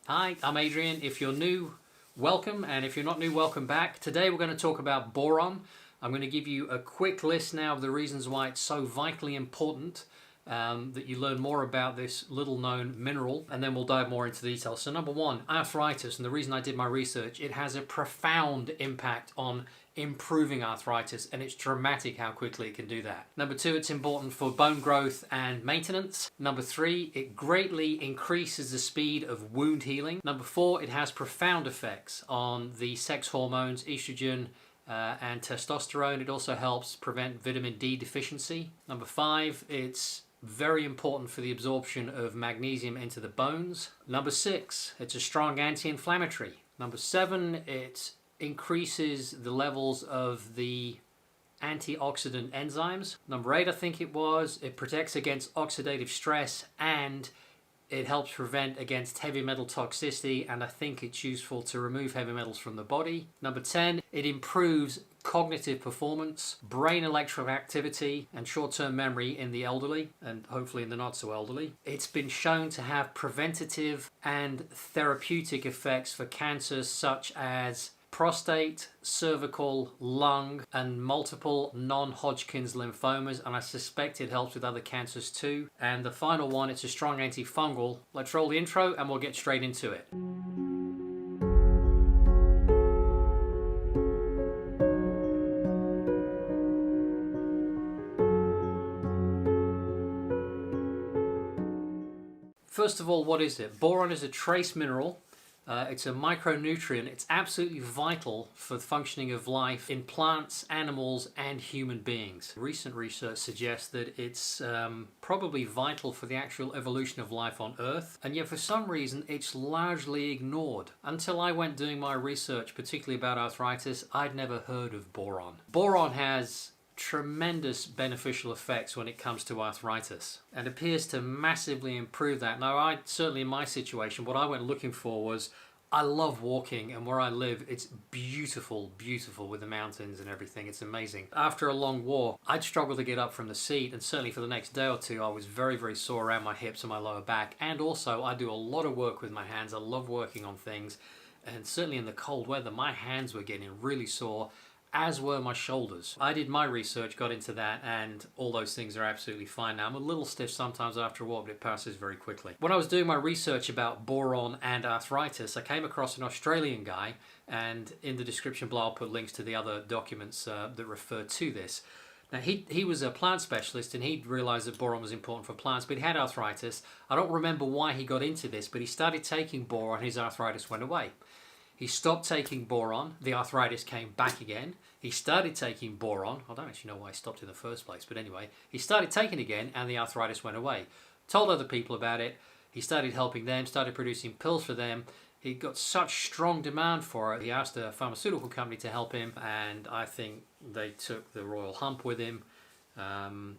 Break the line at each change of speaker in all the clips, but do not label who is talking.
Hi, I'm Adrian. If you're new, welcome, and if you're not new, welcome back. Today we're going to talk about boron. I'm going to give you a quick list now of the reasons why it's so vitally important that you learn more about this little known mineral, and then we'll dive more into detail. So number one, arthritis, and the reason I did my research, it has a profound impact on improving arthritis, and it's dramatic how quickly it can do that. Number two, it's important for bone growth and maintenance. Number three, it greatly increases the speed of wound healing. Number four, it has profound effects on the sex hormones, estrogen, and testosterone. It also helps prevent vitamin D deficiency. Number five, it's very important for the absorption of magnesium into the bones. Number six, it's a strong anti-inflammatory. Number seven, it increases the levels of the antioxidant enzymes. Number eight, I think it protects against oxidative stress, and it helps prevent against heavy metal toxicity, and I think it's useful to remove heavy metals from the body. Number 10, it improves cognitive performance, brain electrical activity, and short-term memory in the elderly, and hopefully in the not-so-elderly. It's been shown to have preventative and therapeutic effects for cancers such as prostate, cervical, lung, and multiple non-Hodgkin's lymphomas, and I suspect it helps with other cancers too. And the final one, it's a strong antifungal. Let's roll the intro and we'll get straight into it. First of all, what is it? Boron is a trace mineral. It's a micronutrient. It's absolutely vital for the functioning of life in plants, animals, and human beings. Recent research suggests that it's probably vital for the actual evolution of life on Earth, and yet for some reason it's largely ignored. Until I went doing my research, particularly about arthritis, I'd never heard of boron. Boron has tremendous beneficial effects when it comes to arthritis and appears to massively improve that. Now, certainly in my situation, what I went looking for was, I love walking, and where I live, it's beautiful with the mountains and everything. It's amazing. After a long walk, I'd struggle to get up from the seat, and certainly for the next day or two, I was very sore around my hips and my lower back. And also, I do a lot of work with my hands. I love working on things, and certainly in the cold weather, my hands were getting really sore, as were my shoulders. I did my research, got into that, and all those things are absolutely fine now. I'm a little stiff sometimes after a walk, but it passes very quickly. When I was doing my research about boron and arthritis, I came across an Australian guy, and in the description below I'll put links to the other documents that refer to this. Now, he was a plant specialist, and he'd realised that boron was important for plants, but he had arthritis. I don't remember why he got into this, but he started taking boron, his arthritis went away. He stopped taking boron, the arthritis came back again. He started taking boron, I don't actually know why he stopped in the first place, but anyway, he started taking it again and the arthritis went away. Told other people about it, he started helping them, started producing pills for them. He got such strong demand for it, he asked a pharmaceutical company to help him, and I think they took the royal hump with him.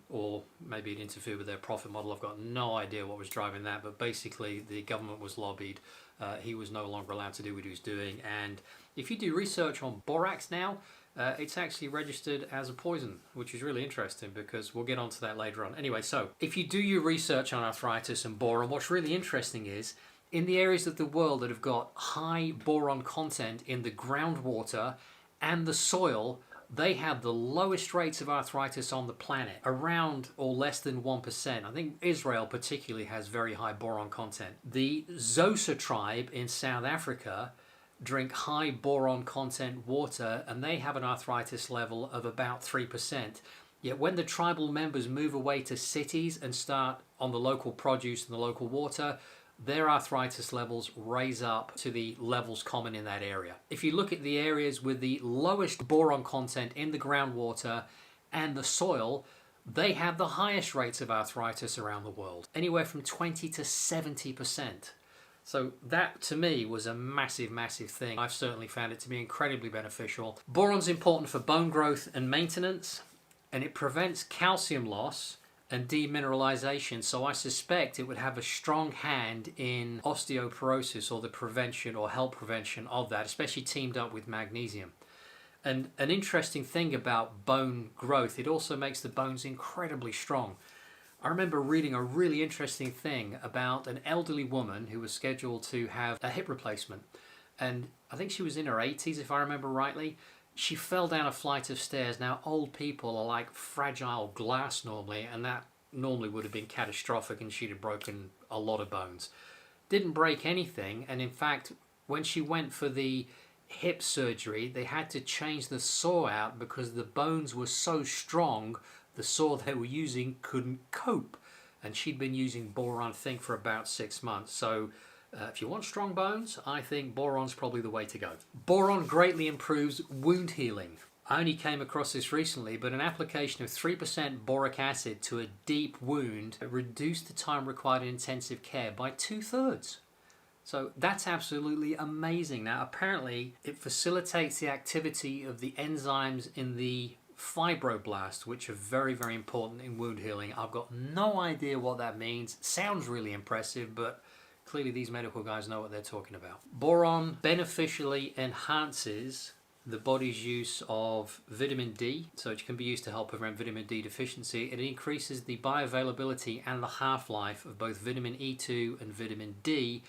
Or maybe it interfered with their profit model. I've got no idea what was driving that, but basically the government was lobbied. He was no longer allowed to do what he was doing, and if you do research on borax now, it's actually registered as a poison, which is really interesting because we'll get onto that later on. Anyway, so if you do your research on arthritis and boron, what's really interesting is in the areas of the world that have got high boron content in the groundwater and the soil, they have the lowest rates of arthritis on the planet, around or less than 1%. I think Israel particularly has very high boron content. The Xhosa tribe in South Africa drink high boron content water, and they have an arthritis level of about 3%. Yet when the tribal members move away to cities and start on the local produce and the local water, their arthritis levels raise up to the levels common in that area. If you look at the areas with the lowest boron content in the groundwater and the soil, they have the highest rates of arthritis around the world, anywhere from 20 to 70%. So that, to me, was a massive thing. I've certainly found it to be incredibly beneficial. Boron's important for bone growth and maintenance, and it prevents calcium loss and demineralization, so I suspect it would have a strong hand in osteoporosis, or the prevention or help prevention of that, especially teamed up with magnesium. And an interesting thing about bone growth, it also makes the bones incredibly strong. I remember reading a really interesting thing about an elderly woman who was scheduled to have a hip replacement. And I think she was in her 80s, if I remember rightly. She fell down a flight of stairs. Now, old people are like fragile glass normally, and that normally would have been catastrophic and she'd have broken a lot of bones. Didn't break anything, and in fact, when she went for the hip surgery, they had to change the saw out because the bones were so strong, the saw they were using couldn't cope. And she'd been using boron, I think, for about 6 months. So if you want strong bones, I think boron's probably the way to go. Boron greatly improves wound healing. I only came across this recently, but an application of 3% boric acid to a deep wound reduced the time required in intensive care by 2/3. So that's absolutely amazing. Now, apparently, it facilitates the activity of the enzymes in the fibroblasts, which are very, very important in wound healing. I've got no idea what that means. Sounds really impressive, but clearly these medical guys know what they're talking about. Boron beneficially enhances the body's use of vitamin D, so it can be used to help prevent vitamin D deficiency. It increases the bioavailability and the half-life of both vitamin E2 and vitamin D,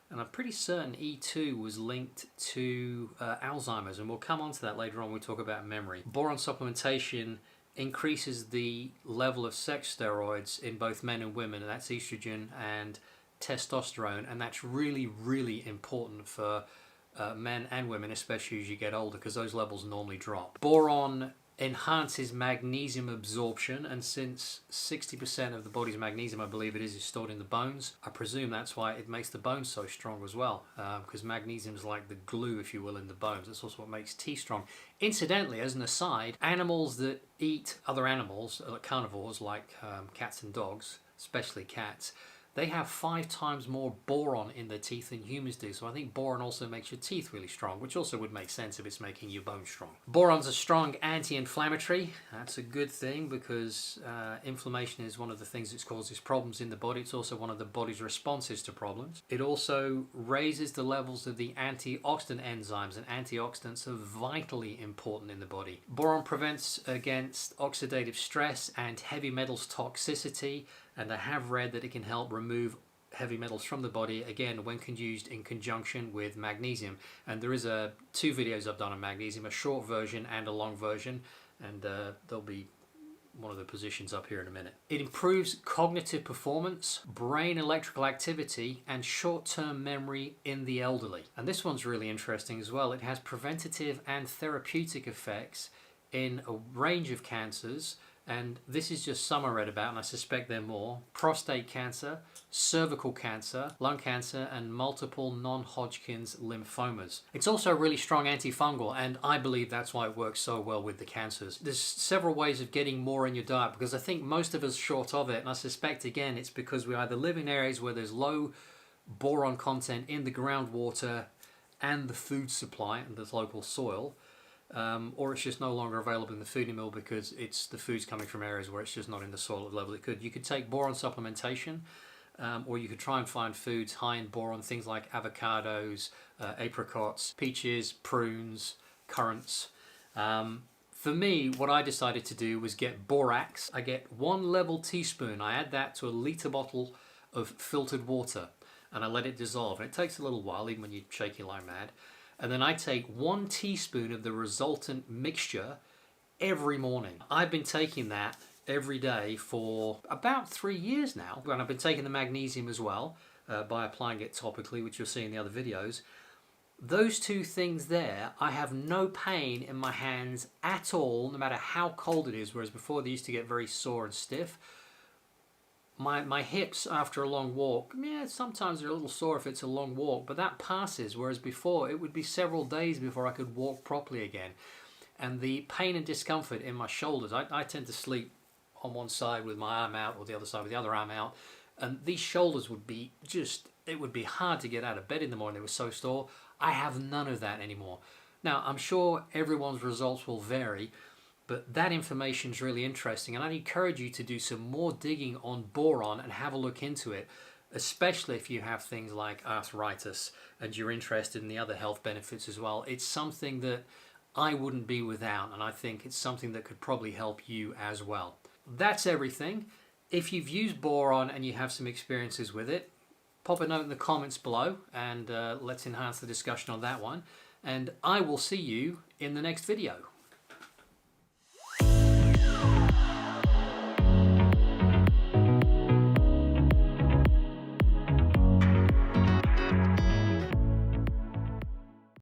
and I'm pretty certain E2 was linked to Alzheimer's, and we'll come on to that later on when we talk about memory. Boron supplementation increases the level of sex steroids in both men and women, and that's estrogen and testosterone, and that's really, really important for men and women, especially as you get older, because those levels normally drop. Boron enhances magnesium absorption, and since 60% of the body's magnesium, I believe it is stored in the bones, I presume that's why it makes the bones so strong as well, because magnesium is like the glue, if you will, in the bones. That's also what makes teeth strong. Incidentally, as an aside, animals that eat other animals, like carnivores like cats and dogs, especially cats, they have 5 times more boron in their teeth than humans do. So I think boron also makes your teeth really strong, which also would make sense if it's making your bones strong. Boron's a strong anti-inflammatory. That's a good thing because inflammation is one of the things that causes problems in the body. It's also one of the body's responses to problems. It also raises the levels of the antioxidant enzymes, and antioxidants are vitally important in the body. Boron prevents against oxidative stress and heavy metals toxicity, and I have read that it can help remove heavy metals from the body, again, when used in conjunction with magnesium. And there is 2 videos I've done on magnesium, a short version and a long version, and there'll be one of the positions up here in a minute. It improves cognitive performance, brain electrical activity, and short-term memory in the elderly. And this one's really interesting as well. It has preventative and therapeutic effects in a range of cancers, and this is just some I read about, and I suspect there are more: prostate cancer, cervical cancer, lung cancer, and multiple non-Hodgkin's lymphomas. It's also a really strong antifungal, and I believe that's why it works so well with the cancers. There's several ways of getting more in your diet, because I think most of us are short of it, and I suspect, again, it's because we either live in areas where there's low boron content in the groundwater and the food supply and the local soil, or it's just no longer available in the food mill because the food's coming from areas where it's just not in the soil at the level it could. You could take boron supplementation, or you could try and find foods high in boron, things like avocados, apricots, peaches, prunes, currants. For me, what I decided to do was get borax. I get 1 level teaspoon. I add that to a litre bottle of filtered water, and I let it dissolve. And it takes a little while, even when you're shaking like mad. And then I take 1 teaspoon of the resultant mixture every morning. I've been taking that every day for about 3 years now. And I've been taking the magnesium as well by applying it topically, which you'll see in the other videos. Those 2 things there, I have no pain in my hands at all, no matter how cold it is, whereas before they used to get very sore and stiff. My hips after a long walk, yeah, sometimes they're a little sore if it's a long walk, but that passes, whereas before it would be several days before I could walk properly again. And the pain and discomfort in my shoulders, I tend to sleep on one side with my arm out, or the other side with the other arm out, and these shoulders would be it would be hard to get out of bed in the morning. They were so sore. I have none of that anymore. Now, I'm sure everyone's results will vary, but that information is really interesting, and I'd encourage you to do some more digging on boron and have a look into it, especially if you have things like arthritis and you're interested in the other health benefits as well. It's something that I wouldn't be without, and I think it's something that could probably help you as well. That's everything. If you've used boron and you have some experiences with it, pop a note in the comments below and let's enhance the discussion on that one. And I will see you in the next video.